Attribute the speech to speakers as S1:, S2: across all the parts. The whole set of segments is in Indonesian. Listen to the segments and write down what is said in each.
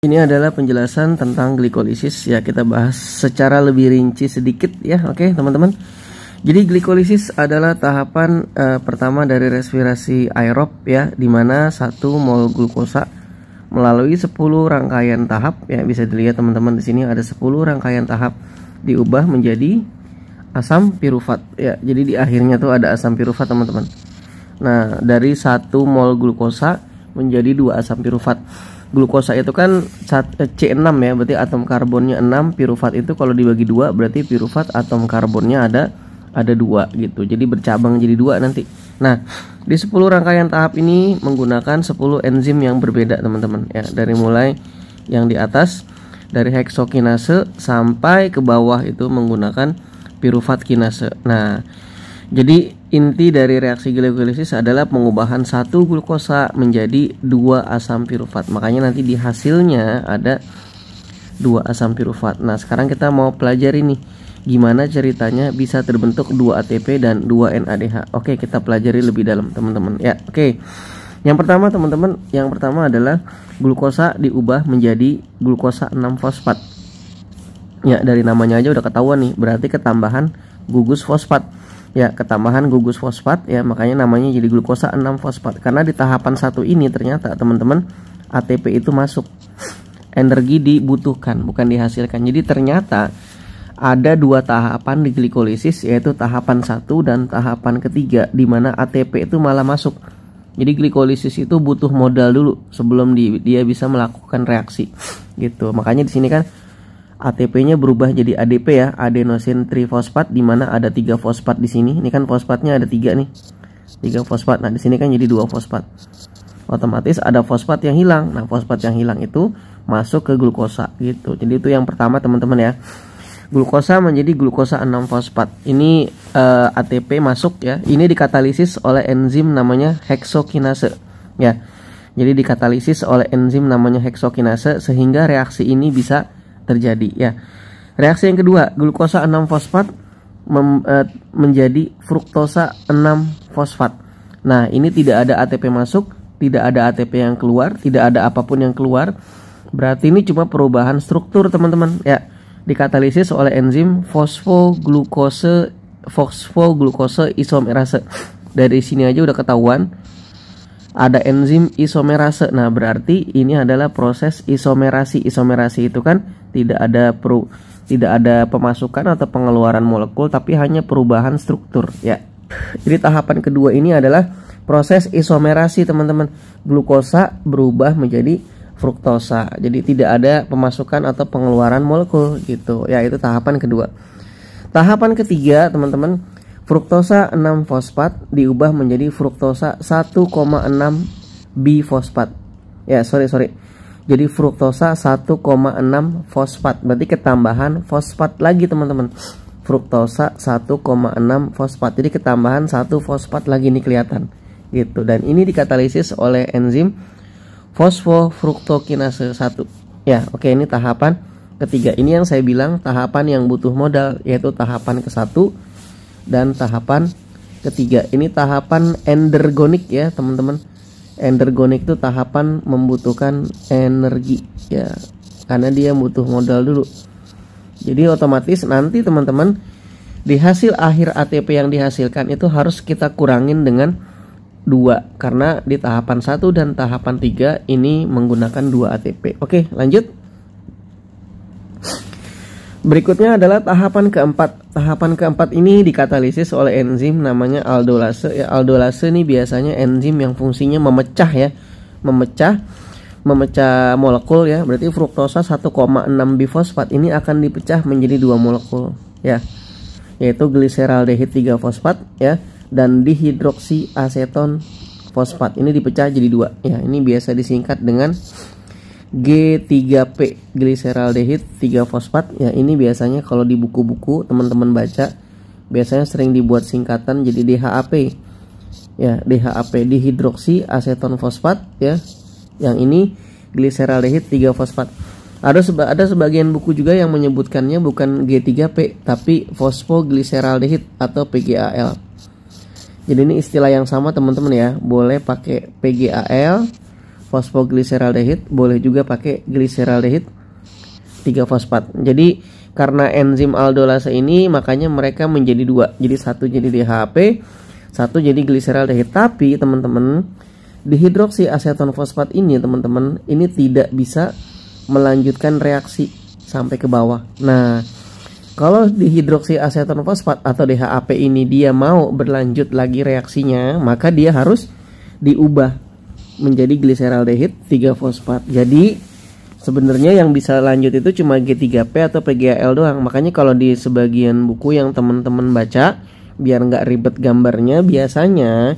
S1: Ini adalah penjelasan tentang glikolisis ya, kita bahas secara lebih rinci sedikit ya. Oke teman-teman. Jadi glikolisis adalah tahapan pertama dari respirasi aerob ya, dimana 1 mol glukosa melalui 10 rangkaian tahap ya, bisa dilihat teman-teman di sini ada 10 rangkaian tahap diubah menjadi asam pirufat ya. Jadi di akhirnya tuh ada asam pirufat teman-teman. Nah, dari 1 mol glukosa menjadi 2 asam pirufat. Glukosa itu kan C6 ya, berarti atom karbonnya 6, pirufat itu kalau dibagi 2 berarti pirufat atom karbonnya ada 2 gitu. Jadi bercabang jadi 2 nanti. Nah, di 10 rangkaian tahap ini menggunakan 10 enzim yang berbeda teman-teman ya, dari mulai yang di atas dari heksokinase sampai ke bawah itu menggunakan pirufat kinase. Nah, jadi inti dari reaksi glikolisis adalah pengubahan 1 glukosa menjadi 2 asam pirufat. Makanya nanti di hasilnya ada 2 asam pirufat. Nah, sekarang kita mau pelajari nih gimana ceritanya bisa terbentuk 2 ATP dan 2 NADH. Oke, kita pelajari lebih dalam teman-teman ya. Oke. Yang pertama teman-teman, yang pertama adalah glukosa diubah menjadi glukosa 6 fosfat. Ya, dari namanya aja udah ketahuan nih, berarti ketambahan gugus fosfat. Ya, ketambahan gugus fosfat ya, makanya namanya jadi glukosa 6 fosfat. Karena di tahapan 1 ini ternyata teman-teman ATP itu masuk. Energi dibutuhkan, bukan dihasilkan. Jadi ternyata ada 2 tahapan di glikolisis, yaitu tahapan 1 dan tahapan ketiga, di mana ATP itu malah masuk. Jadi glikolisis itu butuh modal dulu sebelum dia bisa melakukan reaksi. Gitu. Makanya di sini kan ATP-nya berubah jadi ADP ya, adenosin trifosfat, di mana ada 3 fosfat di sini. Ini kan fosfatnya ada 3 nih. 3 fosfat. Nah, di sini kan jadi 2 fosfat. Otomatis ada fosfat yang hilang. Nah, fosfat yang hilang itu masuk ke glukosa gitu. Jadi itu yang pertama teman-teman ya. Glukosa menjadi glukosa 6 fosfat. Ini ATP masuk ya. Ini dikatalisis oleh enzim namanya heksokinase ya. Jadi dikatalisis oleh enzim namanya heksokinase sehingga reaksi ini bisa terjadi ya. Reaksi yang kedua, glukosa 6 fosfat menjadi fruktosa 6 fosfat. Nah, ini tidak ada ATP masuk, tidak ada ATP yang keluar, tidak ada apapun yang keluar. Berarti ini cuma perubahan struktur teman-teman ya. Dikatalisis oleh enzim fosfoglucose isomerase. Dari sini aja udah ketahuan ada enzim isomerase. Nah, berarti ini adalah proses isomerasi. Isomerasi itu kan tidak ada pemasukan atau pengeluaran molekul, tapi hanya perubahan struktur ya. Jadi tahapan kedua ini adalah proses isomerasi teman-teman. Glukosa berubah menjadi fruktosa. Jadi tidak ada pemasukan atau pengeluaran molekul gitu. Ya, itu tahapan kedua. Tahapan ketiga teman-teman, fruktosa 6 fosfat diubah menjadi fruktosa 1,6 bifosfat. Ya, sorry. Jadi fruktosa 1,6 fosfat. Berarti ketambahan fosfat lagi teman-teman. Fruktosa 1,6 fosfat. Jadi ketambahan 1 fosfat lagi nih kelihatan. Gitu. Dan ini dikatalisis oleh enzim fosfofruktokinase 1. Ya, oke, ini tahapan ketiga. Ini yang saya bilang tahapan yang butuh modal, yaitu tahapan ke-1 dan tahapan ketiga. Ini tahapan endergonik ya teman-teman. Endergonik itu tahapan membutuhkan energi ya, karena dia butuh modal dulu. Jadi otomatis nanti teman-teman di hasil akhir ATP yang dihasilkan itu harus kita kurangin dengan 2, karena di tahapan 1 dan tahapan 3 ini menggunakan 2 ATP. Oke, lanjut. Berikutnya adalah tahapan keempat. Tahapan keempat ini dikatalisis oleh enzim namanya aldolase. Ya, aldolase ini biasanya enzim yang fungsinya memecah ya, memecah molekul ya. Berarti fruktosa 1,6 bifosfat ini akan dipecah menjadi 2 molekul ya, yaitu gliseraldehid 3 fosfat ya, dan dihidroksiaseton fosfat. Ini dipecah jadi 2 ya. Ini biasa disingkat dengan G3P, gliseraldehid 3 fosfat ya. Ini biasanya kalau di buku-buku teman-teman baca biasanya sering dibuat singkatan jadi DHAP ya, DHAP, dihidroksiaseton fosfat ya. Yang ini gliseraldehid 3 fosfat. Ada sebagian buku juga yang menyebutkannya bukan G3P tapi fosfogliseraldehid atau PGAL. Jadi ini istilah yang sama teman-teman ya. Boleh pakai PGAL, fosfoglyceraldehyde, boleh juga pakai gliceraldehyde 3-fosfat. Jadi karena enzim aldolase ini makanya mereka menjadi dua. Jadi satu jadi DHAP, satu jadi gliceraldehyde. Tapi teman-teman, dihidroksiaseton fosfat ini teman-teman, ini tidak bisa melanjutkan reaksi sampai ke bawah. Nah, kalau dihidroksiaseton fosfat atau DHAP ini dia mau berlanjut lagi reaksinya, maka dia harus diubah menjadi gliceraldehyde 3-fosfat. Jadi sebenarnya yang bisa lanjut itu cuma G3P atau PGAL doang. Makanya kalau di sebagian buku yang teman-teman baca, biar nggak ribet gambarnya, biasanya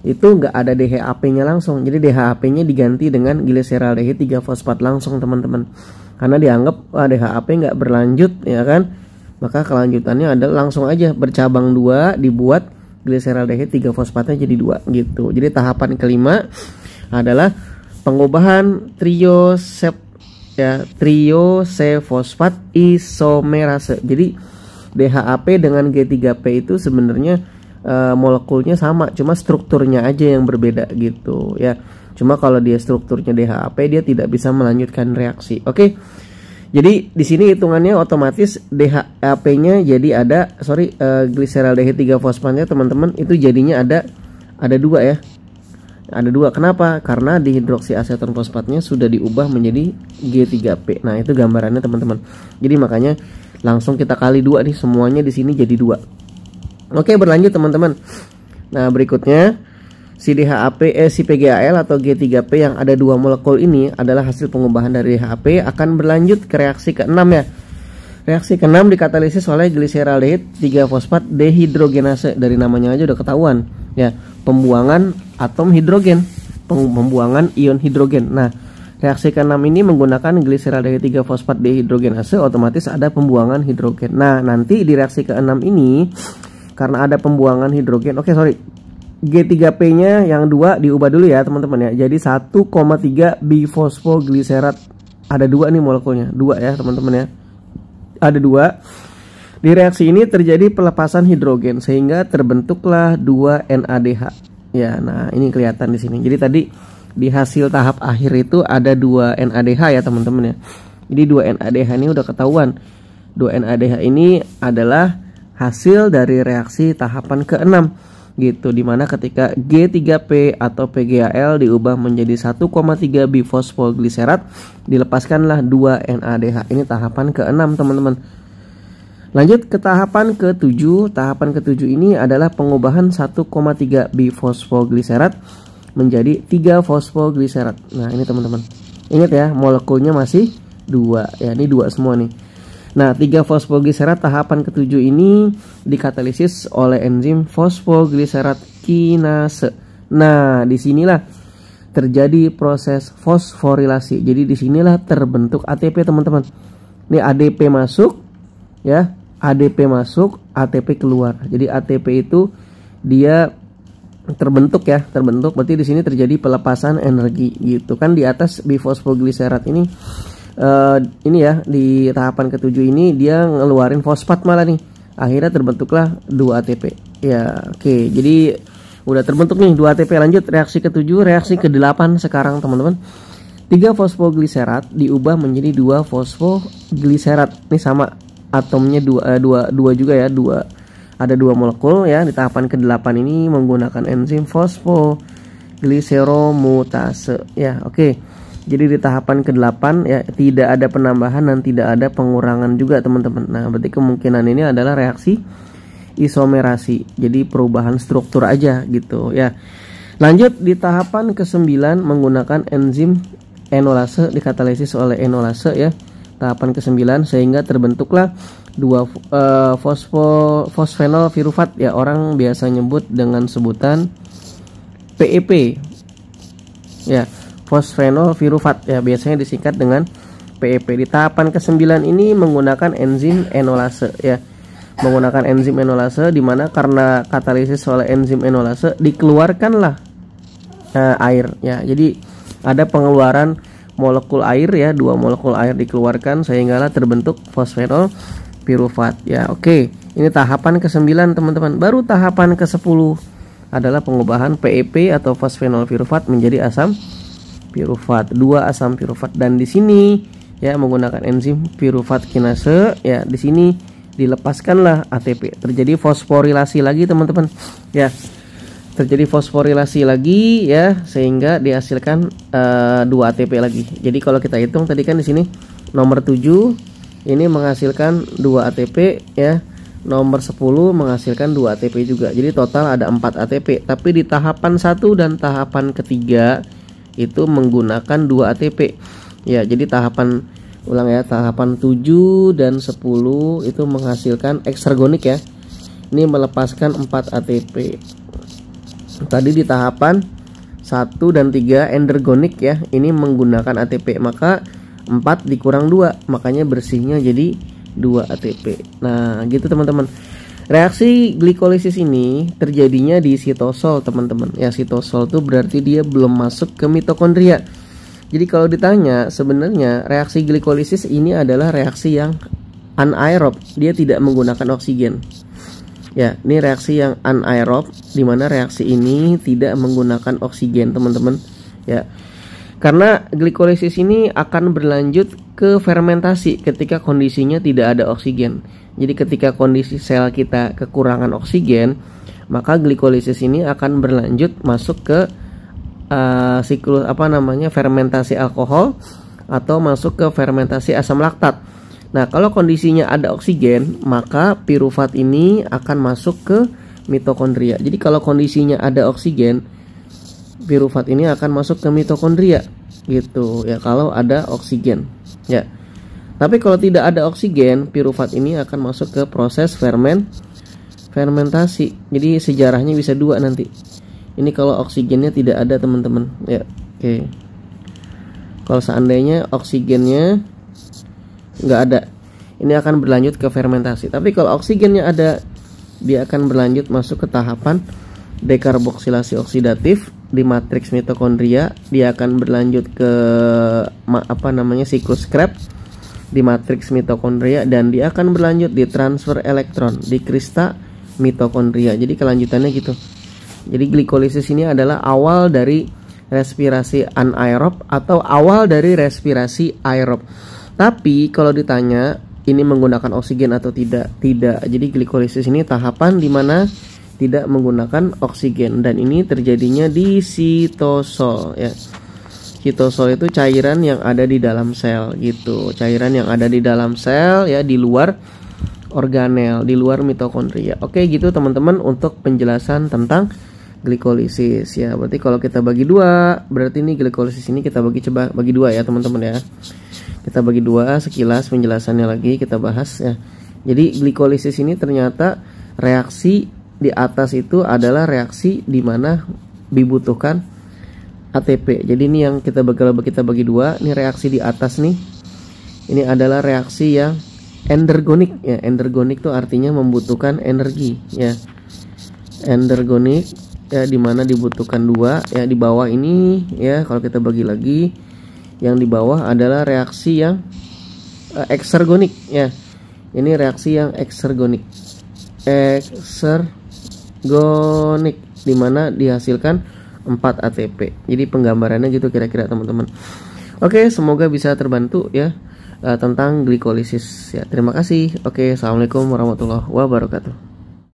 S1: itu nggak ada DHAP-nya langsung. Jadi DHAP-nya diganti dengan gliceraldehyde 3-fosfat langsung teman-teman. Karena dianggap DHAP nggak berlanjut, ya kan? Maka kelanjutannya adalah langsung aja bercabang 2, dibuat gliceraldehyde 3-fosfatnya jadi 2 gitu. Jadi tahapan kelima adalah pengubahan triose-fosfat isomerase. Jadi DHAP dengan G3P itu sebenarnya molekulnya sama, cuma strukturnya aja yang berbeda gitu ya. Cuma kalau dia strukturnya DHAP, dia tidak bisa melanjutkan reaksi. Oke. Jadi di sini hitungannya otomatis DHAP-nya jadi ada gliceraldehyde 3-fosfatnya teman-teman, itu jadinya ada 2 ya. Ada 2. Kenapa? Karena dihidroksiaseton fosfatnya sudah diubah menjadi G3P. Nah, itu gambarannya teman-teman. Jadi makanya langsung kita kali 2 nih, semuanya di sini jadi 2. Oke, berlanjut teman-teman. Nah, berikutnya si PGAL atau G3P yang ada 2 molekul ini adalah hasil pengubahan dari DHAP, akan berlanjut ke reaksi ke-6 ya. Reaksi ke-6 dikatalisis oleh gliceraldehyde 3-fosfat dehidrogenase. Dari namanya aja udah ketahuan ya, pembuangan atom hidrogen, pembuangan ion hidrogen. Nah, reaksi ke-6 ini menggunakan gliceraldehyde 3-fosfat dehidrogenase, otomatis ada pembuangan hidrogen. Nah, nanti di reaksi ke-6 ini karena ada pembuangan hidrogen, G3P-nya yang 2 diubah dulu ya teman-teman ya. Jadi 1,3 bifosfoglycerat. Ada 2 nih molekulnya, 2 ya teman-teman ya. Ada 2. Di reaksi ini terjadi pelepasan hidrogen sehingga terbentuklah 2 NADH. Ya, nah ini kelihatan di sini. Jadi tadi di hasil tahap akhir itu ada 2 NADH ya teman-teman ya. Jadi 2 NADH ini udah ketahuan. 2 NADH ini adalah hasil dari reaksi tahapan ke-6 gitu, dimana ketika G3P atau PGAL diubah menjadi 1,3 bifosfoglycerat, dilepaskanlah 2 NADH. Ini tahapan ke-6 teman-teman. Lanjut ke tahapan ke-7. Tahapan ke-7 ini adalah pengubahan 1,3 bifosfoglycerat menjadi 3 fosfoglycerat. Nah, ini teman-teman. Ingat ya, molekulnya masih 2 ya, ini 2 semua nih. Nah, 3 fosfoglycerat tahapan ke-7 ini dikatalisis oleh enzim fosfoglycerat kinase. Nah, disinilah terjadi proses fosforilasi. Jadi disinilah terbentuk ATP teman-teman. Ini ADP masuk ya, ADP masuk, ATP keluar. Jadi ATP itu dia terbentuk ya, terbentuk. Berarti di sini terjadi pelepasan energi gitu kan. Di atas bifosfoglycerat ini ya, di tahapan ke-7 ini dia ngeluarin fosfat malah nih. Akhirnya terbentuklah 2 ATP. Ya, oke. Jadi udah terbentuk nih 2 ATP. Lanjut reaksi ke-7, reaksi ke-8 sekarang teman-teman. 3 fosfoglycerat diubah menjadi 2 fosfoglycerat. Ini sama atomnya 2 juga ya, 2. Ada 2 molekul ya. Di tahapan ke-8 ini menggunakan enzim fosfoglyceromutase. Ya, oke. Jadi di tahapan ke-8 ya tidak ada penambahan dan tidak ada pengurangan juga teman-teman. Nah, berarti kemungkinan ini adalah reaksi isomerasi. Jadi perubahan struktur aja gitu ya. Lanjut di tahapan ke-9 menggunakan enzim enolase, dikatalisis oleh enolase ya. Tahapan ke-9 sehingga terbentuklah 2 fosfenol pirufat ya, orang biasa nyebut dengan sebutan PEP. Ya. Fosfenol pirufat ya, biasanya disingkat dengan PEP. Di tahapan ke-9 ini menggunakan enzim enolase ya. Menggunakan enzim enolase di mana karena katalisis oleh enzim enolase dikeluarkanlah air ya. Jadi ada pengeluaran molekul air ya, 2 molekul air dikeluarkan sehinggalah terbentuk fosfenol pirufat ya. Oke, ini tahapan ke-9 teman-teman. Baru tahapan ke-10 adalah pengubahan PEP atau fosfenol pirufat menjadi asam pirufat, 2 asam pirufat, dan di sini ya menggunakan enzim pirufat kinase ya, di sini dilepaskanlah ATP, terjadi fosforilasi lagi teman-teman ya, terjadi fosforilasi lagi ya, sehingga dihasilkan 2 ATP lagi. Jadi kalau kita hitung tadi kan di sini nomor 7 ini menghasilkan 2 ATP ya, nomor 10 menghasilkan 2 ATP juga. Jadi total ada 4 ATP. Tapi di tahapan 1 dan tahapan ketiga itu menggunakan 2 ATP. Ya, jadi tahapan ulang ya, tahapan 7 dan 10 itu menghasilkan eksergonik ya. Ini melepaskan 4 ATP. Tadi di tahapan 1 dan 3 endergonik ya, ini menggunakan ATP, maka 4 dikurang 2, makanya bersihnya jadi 2 ATP. Nah gitu teman-teman. Reaksi glikolisis ini terjadinya di sitosol teman-teman ya. Sitosol itu berarti dia belum masuk ke mitokondria. Jadi kalau ditanya sebenarnya reaksi glikolisis ini adalah reaksi yang anaerob, dia tidak menggunakan oksigen. Ya, ini reaksi yang anaerob, dimana reaksi ini tidak menggunakan oksigen teman-teman ya. Karena glikolisis ini akan berlanjut ke fermentasi ketika kondisinya tidak ada oksigen. Jadi ketika kondisi sel kita kekurangan oksigen, maka glikolisis ini akan berlanjut masuk ke siklus fermentasi alkohol atau masuk ke fermentasi asam laktat. Nah, kalau kondisinya ada oksigen, maka pirufat ini akan masuk ke mitokondria. Jadi kalau kondisinya ada oksigen, pirufat ini akan masuk ke mitokondria gitu ya, kalau ada oksigen ya. Tapi kalau tidak ada oksigen, pirufat ini akan masuk ke proses fermentasi. Jadi sejarahnya bisa 2 nanti. Ini kalau oksigennya tidak ada teman-teman ya. Oke. Kalau seandainya oksigennya nggak ada, ini akan berlanjut ke fermentasi. Tapi kalau oksigennya ada, dia akan berlanjut masuk ke tahapan dekarboksilasi oksidatif di matriks mitokondria. Dia akan berlanjut ke siklus Krebs di matriks mitokondria, dan dia akan berlanjut di transfer elektron di krista mitokondria. Jadi kelanjutannya gitu. Jadi glikolisis ini adalah awal dari respirasi anaerob atau awal dari respirasi aerob. Tapi kalau ditanya ini menggunakan oksigen atau tidak? Tidak. Jadi glikolisis ini tahapan di mana tidak menggunakan oksigen, dan ini terjadinya di sitosol ya. Sitosol itu cairan yang ada di dalam sel gitu. Cairan yang ada di dalam sel ya, di luar organel, di luar mitokondria. Oke gitu teman-teman untuk penjelasan tentang glikolisis ya. Berarti kalau kita bagi 2, berarti ini glikolisis ini kita bagi 2 ya teman-teman ya. Kita bagi 2, sekilas penjelasannya lagi kita bahas ya. Jadi glikolisis ini ternyata reaksi di atas itu adalah reaksi di mana dibutuhkan ATP. Jadi ini yang kita bagi 2, ini reaksi di atas nih. Ini adalah reaksi yang endergonik ya. Endergonik itu artinya membutuhkan energi ya. Endergonik ya, di mana dibutuhkan 2 ya. Di bawah ini ya, kalau kita bagi lagi, yang di bawah adalah reaksi yang eksergonik ya. Ini reaksi yang eksergonik. Di mana dihasilkan 4 ATP. Jadi penggambarannya gitu kira-kira teman-teman. Oke, semoga bisa terbantu ya tentang glikolisis ya. Terima kasih. Oke, assalamualaikum warahmatullahi wabarakatuh.